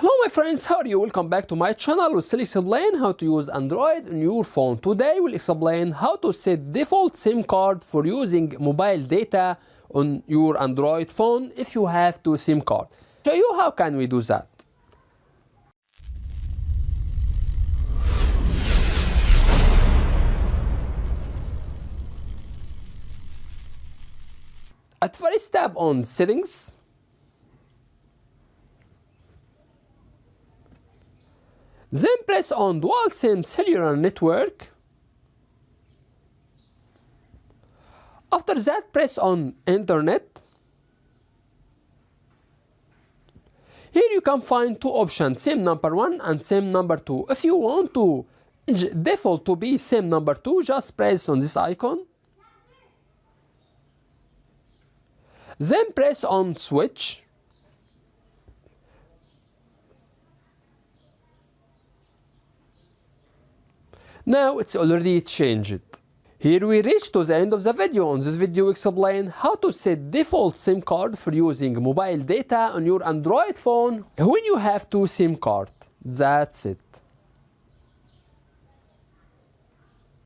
Hello my friends, how are you? Welcome back to my channel. We'll still explain how to use Android on your phone. Today we'll explain how to set default SIM card for using mobile data on your Android phone if you have two SIM cards. Show you how can we do that. At first tap on settings. Then press on Dual SIM cellular network. After that, press on Internet. Here you can find two options, SIM number 1 and SIM number 2. If you want to change default to be SIM number 2, just press on this icon. Then press on Switch. Now it's already changed. Here we reach to the end of the video. On this video we explain how to set default SIM card for using mobile data on your Android phone when you have two SIM cards. That's it.